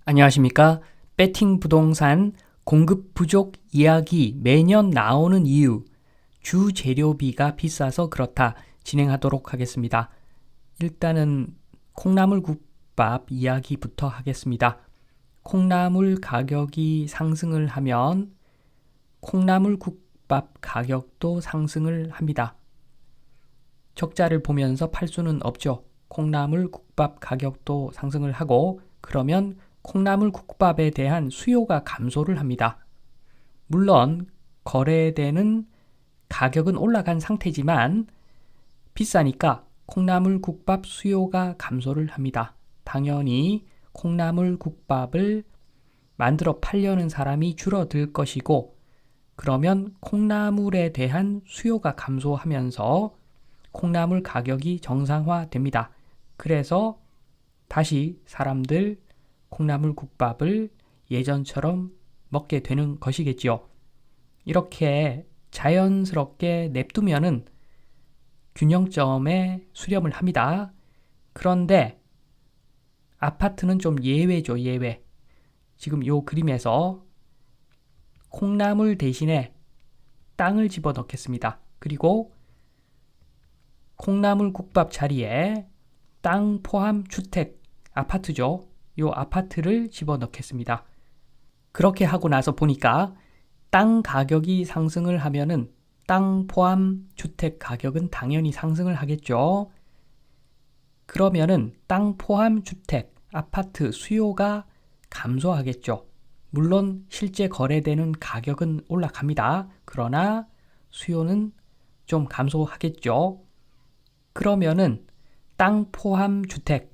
안녕하십니까? 배팅 부동산 공급 부족 이야기 매년 나오는 이유, 주 재료비가 비싸서 그렇다 진행하도록 하겠습니다. 일단은 콩나물국밥 이야기부터 하겠습니다. 콩나물 가격이 상승을 하면 콩나물국밥 가격도 상승을 합니다. 적자를 보면서 팔 수는 없죠. 콩나물국밥 가격도 상승을 하고 그러면 콩나물국밥에 대한 수요가 감소를 합니다. 물론 거래되는 가격은 올라간 상태지만 비싸니까 콩나물국밥 수요가 감소를 합니다. 당연히 콩나물국밥을 만들어 팔려는 사람이 줄어들 것이고 그러면 콩나물에 대한 수요가 감소하면서 콩나물 가격이 정상화됩니다. 그래서 다시 사람들 콩나물 국밥을 예전처럼 먹게 되는 것이겠지요. 이렇게 자연스럽게 냅두면은 균형점에 수렴을 합니다. 그런데 아파트는 좀 예외죠, 예외. 지금 요 그림에서 콩나물 대신에 땅을 집어 넣겠습니다. 그리고 콩나물 국밥 자리에 땅 포함 주택 아파트죠. 요 아파트를 집어 넣겠습니다. 그렇게 하고 나서 보니까 땅 가격이 상승을 하면은 땅 포함 주택 가격은 당연히 상승을 하겠죠. 그러면은 땅 포함 주택 아파트 수요가 감소하겠죠. 물론 실제 거래되는 가격은 올라갑니다. 그러나 수요는 좀 감소하겠죠. 그러면은 땅 포함 주택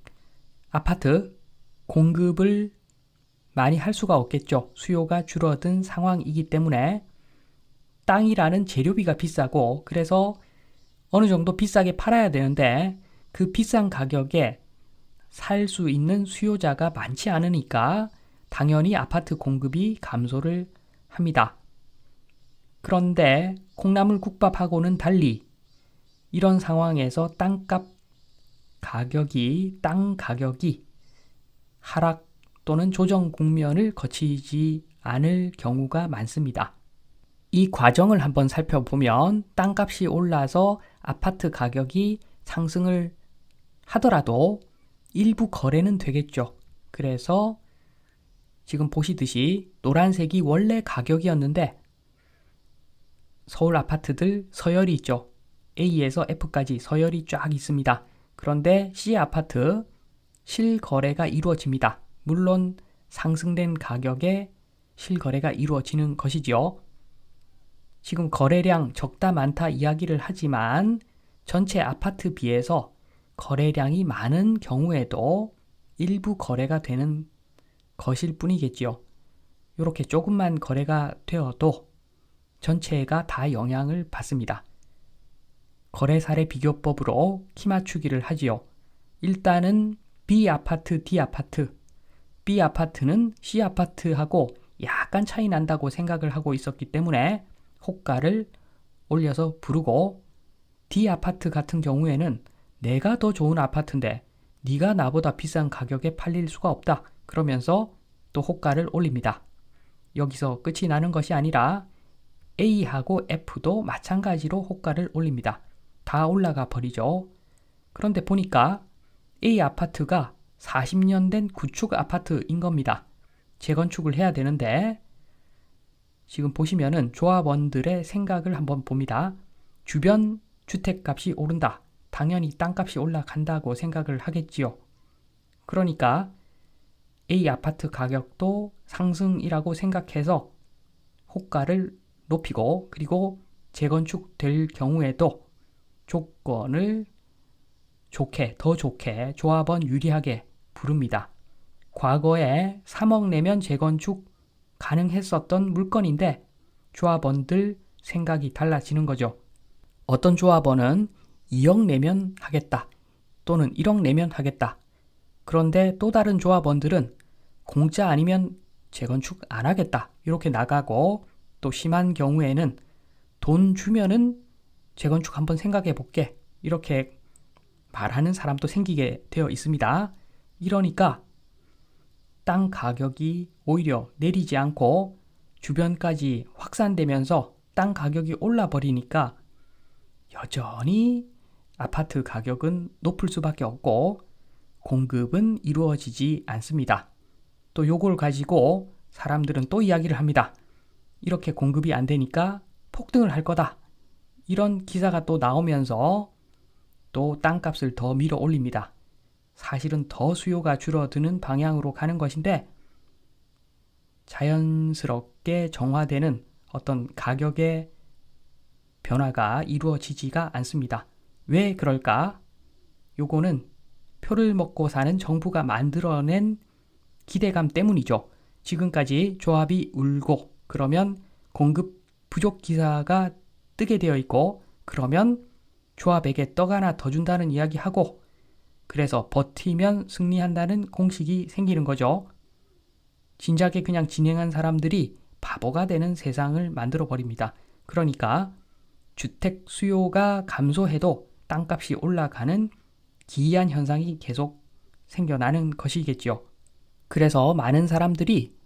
아파트 공급을 많이 할 수가 없겠죠. 수요가 줄어든 상황이기 때문에 땅이라는 재료비가 비싸고 그래서 어느 정도 비싸게 팔아야 되는데 그 비싼 가격에 살 수 있는 수요자가 많지 않으니까 당연히 아파트 공급이 감소를 합니다. 그런데 콩나물 국밥하고는 달리 이런 상황에서 땅 가격이 하락 또는 조정 국면을 거치지 않을 경우가 많습니다. 이 과정을 한번 살펴보면 땅값이 올라서 아파트 가격이 상승을 하더라도 일부 거래는 되겠죠. 그래서 지금 보시듯이 노란색이 원래 가격이었는데 서울 아파트들 서열이 있죠. A에서 F까지 서열이 쫙 있습니다. 그런데 C 아파트 실거래가 이루어집니다. 물론 상승된 가격에 실거래가 이루어지는 것이지요. 지금 거래량 적다 많다 이야기를 하지만 전체 아파트 비해서 거래량이 많은 경우에도 일부 거래가 되는 것일 뿐이겠지요. 이렇게 조금만 거래가 되어도 전체가 다 영향을 받습니다. 거래 사례 비교법으로 키 맞추기를 하지요. 일단은 B 아파트, D 아파트, B 아파트는 C 아파트하고 약간 차이 난다고 생각을 하고 있었기 때문에 호가를 올려서 부르고 D 아파트 같은 경우에는 내가 더 좋은 아파트인데 네가 나보다 비싼 가격에 팔릴 수가 없다. 그러면서 또 호가를 올립니다. 여기서 끝이 나는 것이 아니라 A하고 F도 마찬가지로 호가를 올립니다. 다 올라가 버리죠. 그런데 보니까 A 아파트가 40년 된 구축 아파트인 겁니다. 재건축을 해야 되는데 지금 보시면은 조합원들의 생각을 한번 봅니다. 주변 주택값이 오른다. 당연히 땅값이 올라간다고 생각을 하겠지요. 그러니까 A 아파트 가격도 상승이라고 생각해서 호가를 높이고 그리고 재건축될 경우에도 조건을 더 좋게 조합원 유리하게 부릅니다. 과거에 3억 내면 재건축 가능했었던 물건인데 조합원들 생각이 달라지는 거죠. 어떤 조합원은 2억 내면 하겠다 또는 1억 내면 하겠다. 그런데 또 다른 조합원들은 공짜 아니면 재건축 안 하겠다 이렇게 나가고 또 심한 경우에는 돈 주면은 재건축 한번 생각해 볼게 이렇게 말하는 사람도 생기게 되어 있습니다. 이러니까 땅 가격이 오히려 내리지 않고 주변까지 확산되면서 땅 가격이 올라버리니까 여전히 아파트 가격은 높을 수밖에 없고 공급은 이루어지지 않습니다. 또 요걸 가지고 사람들은 또 이야기를 합니다. 이렇게 공급이 안 되니까 폭등을 할 거다. 이런 기사가 또 나오면서 또 땅값을 더 밀어 올립니다. 사실은 더 수요가 줄어드는 방향으로 가는 것인데 자연스럽게 정화되는 어떤 가격의 변화가 이루어지지가 않습니다. 왜 그럴까? 요거는 표를 먹고 사는 정부가 만들어낸 기대감 때문이죠. 지금까지 조합이 울고 그러면 공급 부족 기사가 뜨게 되어 있고 그러면 조합에게 떡 하나 더 준다는 이야기하고 그래서 버티면 승리한다는 공식이 생기는 거죠. 진작에 그냥 진행한 사람들이 바보가 되는 세상을 만들어 버립니다. 그러니까 주택 수요가 감소해도 땅값이 올라가는 기이한 현상이 계속 생겨나는 것이겠죠. 그래서 많은 사람들이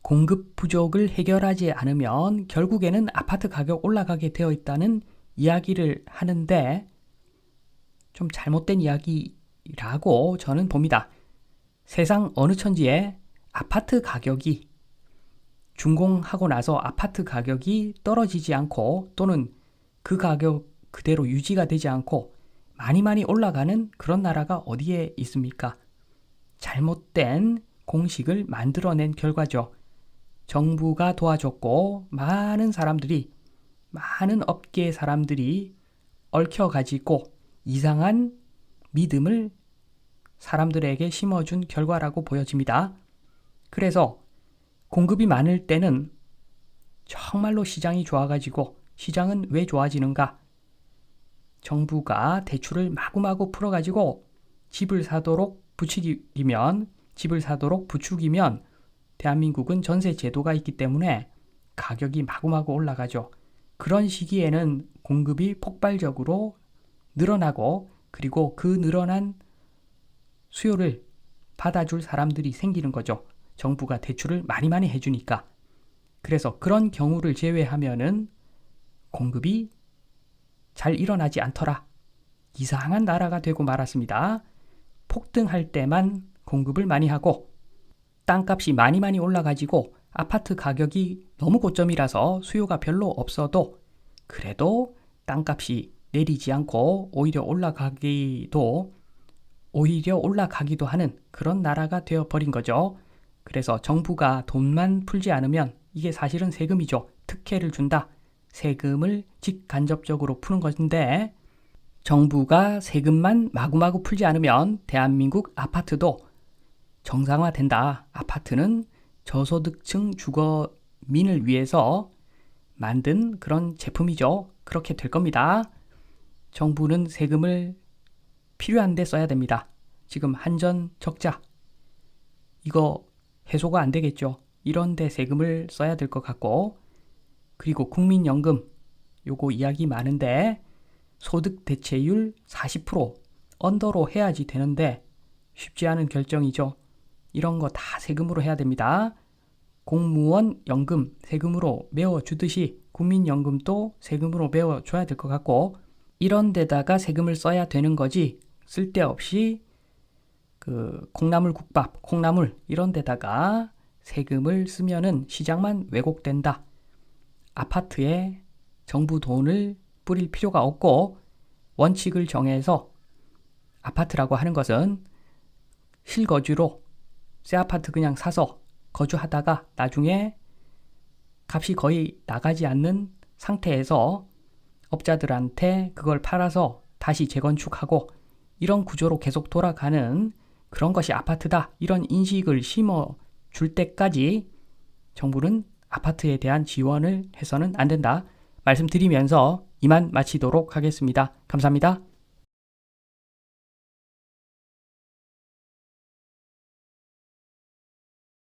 공급 부족을 해결하지 않으면 결국에는 아파트 가격 올라가게 되어 있다는 이야기를 하는데 좀 잘못된 이야기라고 저는 봅니다. 세상 어느 천지에 아파트 가격이 준공하고 나서 아파트 가격이 떨어지지 않고 또는 그 가격 그대로 유지가 되지 않고 많이 올라가는 그런 나라가 어디에 있습니까? 잘못된 공식을 만들어낸 결과죠. 정부가 도와줬고 많은 사람들이 많은 업계의 사람들이 얽혀가지고 이상한 믿음을 사람들에게 심어준 결과라고 보여집니다. 그래서 공급이 많을 때는 정말로 시장이 좋아가지고 시장은 왜 좋아지는가? 정부가 대출을 마구마구 풀어가지고 집을 사도록 부추기면 대한민국은 전세 제도가 있기 때문에 가격이 마구마구 올라가죠. 그런 시기에는 공급이 폭발적으로 늘어나고 그리고 그 늘어난 수요를 받아줄 사람들이 생기는 거죠. 정부가 대출을 많이 해주니까. 그래서 그런 경우를 제외하면은 공급이 잘 일어나지 않더라. 이상한 나라가 되고 말았습니다. 폭등할 때만 공급을 많이 하고 땅값이 많이 올라가지고 아파트 가격이 너무 고점이라서 수요가 별로 없어도 그래도 땅값이 내리지 않고 오히려 올라가기도 하는 그런 나라가 되어버린 거죠. 그래서 정부가 돈만 풀지 않으면 이게 사실은 세금이죠. 특혜를 준다. 세금을 직간접적으로 푸는 것인데 정부가 세금만 마구마구 풀지 않으면 대한민국 아파트도 정상화된다. 아파트는 저소득층 주거민을 위해서 만든 그런 제품이죠. 그렇게 될 겁니다. 정부는 세금을 필요한 데 써야 됩니다. 지금 한전 적자 이거 해소가 안 되겠죠. 이런 데 세금을 써야 될 것 같고 그리고 국민연금 요거 이야기 많은데 소득 대체율 40% 언더로 해야지 되는데 쉽지 않은 결정이죠. 이런 거 다 세금으로 해야 됩니다. 공무원 연금 세금으로 메워주듯이 국민연금도 세금으로 메워줘야 될 것 같고 이런 데다가 세금을 써야 되는 거지 쓸데없이 그 콩나물국밥, 콩나물 이런 데다가 세금을 쓰면은 시장만 왜곡된다. 아파트에 정부 돈을 뿌릴 필요가 없고 원칙을 정해서 아파트라고 하는 것은 실거주로 새 아파트 그냥 사서 거주하다가 나중에 값이 거의 나가지 않는 상태에서 업자들한테 그걸 팔아서 다시 재건축하고 이런 구조로 계속 돌아가는 그런 것이 아파트다. 이런 인식을 심어줄 때까지 정부는 아파트에 대한 지원을 해서는 안 된다. 말씀드리면서 이만 마치도록 하겠습니다. 감사합니다.